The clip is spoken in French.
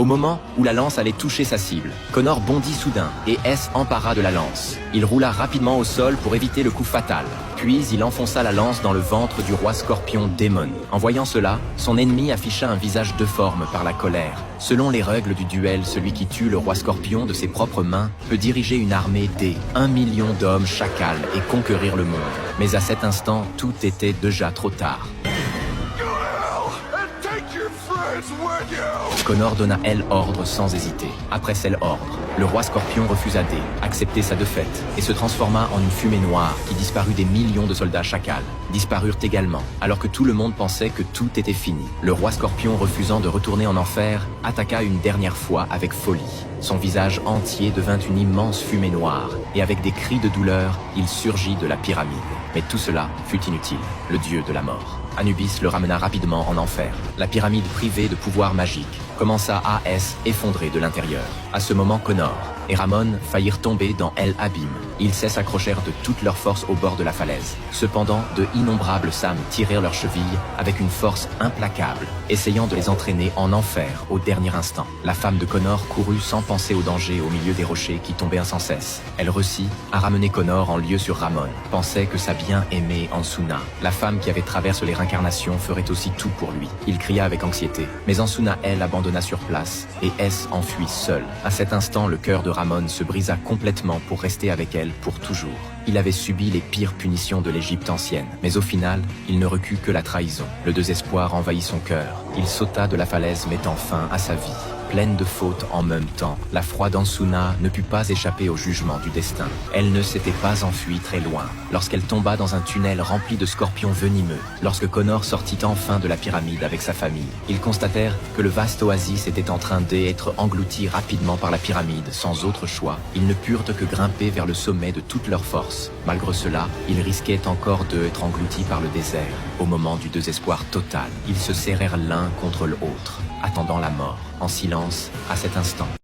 Au moment où la lance allait toucher sa cible, Connor bondit soudain et S empara de la lance. Il roula rapidement au sol pour éviter le coup fatal. Puis il enfonça la lance dans le ventre du roi scorpion Daemon. En voyant cela, son ennemi afficha un visage déforme par la colère. Selon les règles du duel, celui qui tue le roi scorpion de ses propres mains peut diriger une armée d'1 million d'hommes chacals et conquérir le monde. Mais à cet instant, tout était déjà trop tard. Connor donna L ordre sans hésiter. Après cet ordre, le roi scorpion refusa D, accepter sa défaite, et se transforma en une fumée noire qui disparut des millions de soldats chacals. Disparurent également, alors que tout le monde pensait que tout était fini. Le roi scorpion, refusant de retourner en enfer, attaqua une dernière fois avec folie. Son visage entier devint une immense fumée noire, et avec des cris de douleur, il surgit de la pyramide. Mais tout cela fut inutile, le dieu de la mort. Anubis le ramena rapidement en enfer. La pyramide privée de pouvoir magique commença à s'effondrer de l'intérieur. À ce moment, Connor et Ramon faillirent tomber dans El Abîme. Ils s'accrochèrent de toute leur force au bord de la falaise. Cependant, de innombrables Sam tirèrent leurs chevilles avec une force implacable, essayant de les entraîner en enfer au dernier instant. La femme de Connor courut sans penser au danger au milieu des rochers qui tombaient sans cesse. Elle réussit à ramener Connor en lieu sur Ramon, pensait que sa bien-aimée Ansuna, la femme qui avait traversé les réincarnations, ferait aussi tout pour lui. Il cria avec anxiété, mais Ansuna, elle, abandonna sur place et S enfuit seul. À cet instant, le cœur de Ramon se brisa complètement pour rester avec elle pour toujours. Il avait subi les pires punitions de l'Égypte ancienne, mais au final, il ne recut que la trahison. Le désespoir envahit son cœur. Il sauta de la falaise, mettant fin à sa vie. Pleine de fautes en même temps, la froide Ansuna ne put pas échapper au jugement du destin. Elle ne s'était pas enfuie très loin, lorsqu'elle tomba dans un tunnel rempli de scorpions venimeux. Lorsque Connor sortit enfin de la pyramide avec sa famille, ils constatèrent que le vaste oasis était en train d'être englouti rapidement par la pyramide. Sans autre choix, ils ne purent que grimper vers le sommet de toute leur force. Malgré cela, ils risquaient encore d'être engloutis par le désert. Au moment du désespoir total, ils se serrèrent l'un contre l'autre, attendant la mort, en silence, à cet instant.